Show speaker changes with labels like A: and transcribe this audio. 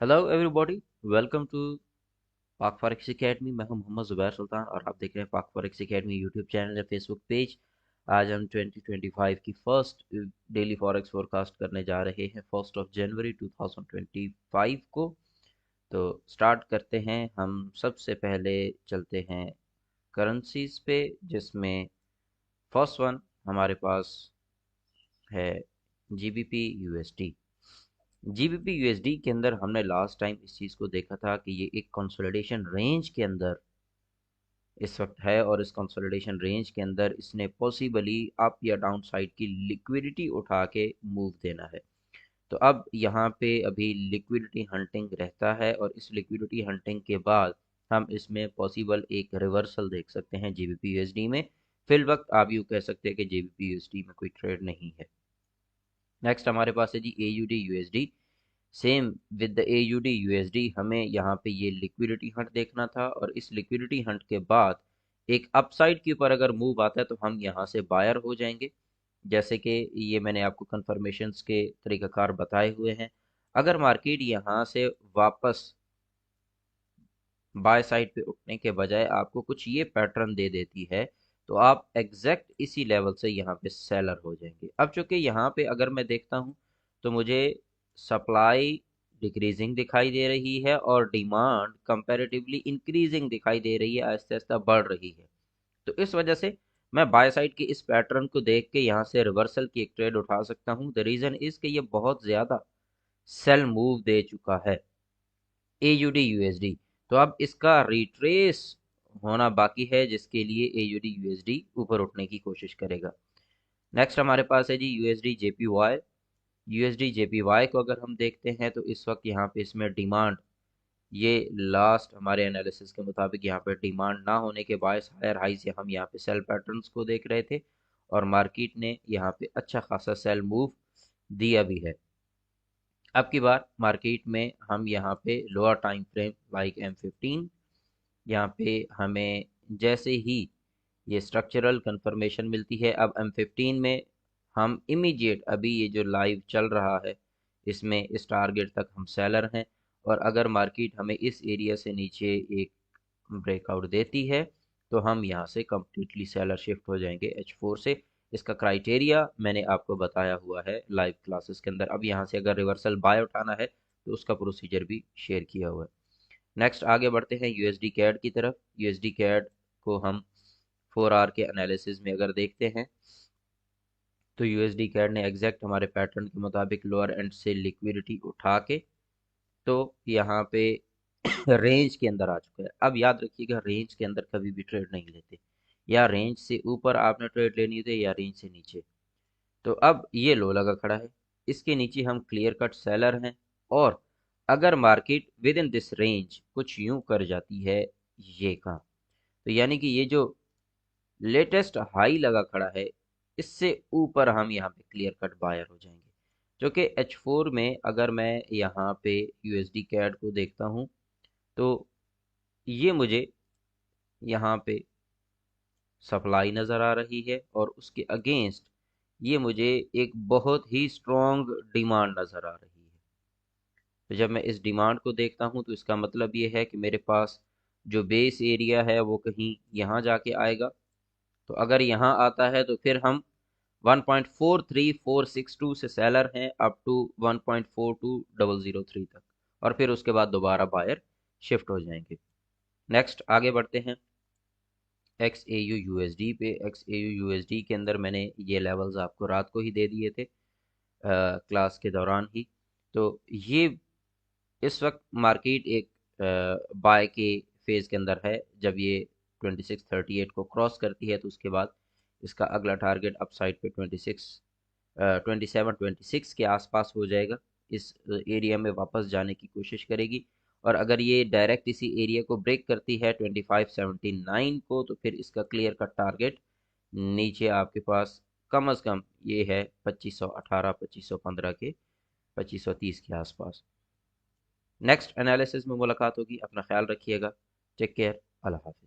A: Hello everybody, welcome to पाक forex academy. मैं हूं मोहम्मद ज़ुबैर सुल्तान और आप देख रहे हैं पाक फॉरेक्स एकेडमी यूट्यूब चैनल या फेसबुक पेज। आज हम 2025 की फर्स्ट डेली फॉरेक्स फोरकास्ट करने जा रहे हैं 1 जनवरी 2025 को। तो स्टार्ट करते हैं। हम सबसे पहले चलते हैं करेंसीज पे, जिसमें फर्स्ट वन हमारे पास है जीबीपी यूएसडी। जीबीपी यूएसडी के अंदर हमने लास्ट टाइम इस चीज़ को देखा था कि ये एक कंसोलिडेशन रेंज के अंदर इस वक्त है, और इस कंसोलिडेशन रेंज के अंदर इसने पॉसिबली अप या डाउन साइड की लिक्विडिटी उठा के मूव देना है। तो अब यहाँ पे अभी लिक्विडिटी हंटिंग रहता है, और इस लिक्विडिटी हंटिंग के बाद हम इसमें पॉसिबल एक रिवर्सल देख सकते हैं जीबीपी यूएसडी में। फिल वक्त आप यूँ कह सकते हैं कि जीबीपी यूएसडी में कोई ट्रेड नहीं है। नेक्स्ट हमारे पास है जी AUD USD. Same with the AUD USD, हमें यहाँ पे ये लिक्विडिटी हंट देखना था, और इस लिक्विडिटी हंट के बाद एक अपसाइड के ऊपर अगर मूव आता है तो हम यहाँ से बायर हो जाएंगे। जैसे कि ये मैंने आपको कंफर्मेशंस के तरीक़ाकार बताए हुए हैं। अगर मार्केट यहाँ से वापस बाय साइड पे उठने के बजाय आपको कुछ ये पैटर्न दे देती है, तो आप एग्जैक्ट इसी लेवल से यहाँ पे सेलर हो जाएंगे। अब चूंकि यहाँ पे अगर मैं देखता हूँ तो मुझे सप्लाई डिक्रीजिंग दिखाई दे रही है और डिमांड कंपैरेटिवली इंक्रीजिंग दिखाई दे रही है, आहिस्ता आहिस्ता बढ़ रही है। तो इस वजह से मैं बाय साइड के इस पैटर्न को देख के यहाँ से रिवर्सल की एक ट्रेड उठा सकता हूँ। द रीजन इज कि ये बहुत ज्यादा सेल मूव दे चुका है एयूडी यूएसडी। तो अब इसका रिट्रेस होना बाकी है, जिसके लिए एयूडी यूएसडी ऊपर उठने की कोशिश करेगा। नेक्स्ट हमारे पास है जी यूएसडी जेपीवाई। यूएसडी जेपीवाई को अगर हम देखते हैं तो इस वक्त यहाँ पे इसमें डिमांड, ये लास्ट हमारे एनालिसिस के मुताबिक यहाँ पे डिमांड ना होने के बायस हायर हाई से हम यहाँ पे सेल पैटर्न्स को देख रहे थे, और मार्केट ने यहाँ पे अच्छा खासा सेल मूव दिया भी है। अब की बार मार्केट में हम यहाँ पे lower time frame like M15, यहाँ पे हमें जैसे ही ये स्ट्रक्चरल कंफर्मेशन मिलती है, अब M15 में हम इमीडिएट अभी ये जो लाइव चल रहा है इसमें इस टारगेट तक हम सेलर हैं। और अगर मार्केट हमें इस एरिया से नीचे एक ब्रेकआउट देती है तो हम यहाँ से कम्प्लीटली सेलर शिफ्ट हो जाएंगे H4 से। इसका क्राइटेरिया मैंने आपको बताया हुआ है लाइव क्लासेस के अंदर। अब यहाँ से अगर रिवर्सल बाय उठाना है तो उसका प्रोसीजर भी शेयर किया हुआ है। नेक्स्ट आगे बढ़ते हैं यूएसडी कैड की तरफ। यूएसडी कैड को हम 4 आवर के एनालिसिस में अगर देखते हैं तो यूएसडी कैड ने एग्जैक्ट हमारे पैटर्न के मुताबिक लोअर एंड से लिक्विडिटी उठा के तो यहाँ पे रेंज के अंदर आ चुका है। अब याद रखिएगा, रेंज के अंदर कभी भी ट्रेड नहीं लेते, या रेंज से ऊपर आपने ट्रेड लेनी होती है या रेंज से नीचे। तो अब ये लो लगा खड़ा है, इसके नीचे हम क्लियर कट सेलर हैं। और अगर market with in this range कुछ यूं कर जाती है, ये कहा, तो यानी कि ये जो लेटेस्ट हाई लगा खड़ा है इससे ऊपर हम यहाँ पे क्लियर कट बायर हो जाएंगे। जो कि H4 में अगर मैं यहाँ पे यूएसडी कैड को देखता हूँ तो ये मुझे यहाँ पे सप्लाई नज़र आ रही है, और उसके अगेंस्ट ये मुझे एक बहुत ही स्ट्रॉन्ग डिमांड नज़र आ रही है। तो जब मैं इस डिमांड को देखता हूँ तो इसका मतलब ये है कि मेरे पास जो बेस एरिया है वो कहीं यहाँ जाके आएगा। तो अगर यहाँ आता है तो फिर हम 1.43462 से सेलर हैं अप टू 1.42003 तक, और फिर उसके बाद दोबारा बायर शिफ्ट हो जाएंगे। नेक्स्ट आगे बढ़ते हैं एक्स ए यू यूएसडी पे। एक्स ए यू यूएसडी के अंदर मैंने ये लेवल्स आपको रात को ही दे दिए थे क्लास के दौरान ही। तो ये इस वक्त मार्केट एक बाय के फेज के अंदर है। जब ये 2638 को क्रॉस करती है तो उसके बाद इसका अगला टारगेट अपसाइड पे 2726 के आसपास हो जाएगा। इस एरिया में वापस जाने की कोशिश करेगी, और अगर ये डायरेक्ट इसी एरिया को ब्रेक करती है 2579 को, तो फिर इसका क्लियर कट टारगेट नीचे आपके पास कम अज़ कम ये है 2518 2515 के 2530 के आसपास। नेक्स्ट एनालिसिस में मुलाकात होगी। अपना ख्याल रखिएगा। Take care. अल्लाह हाफिज़।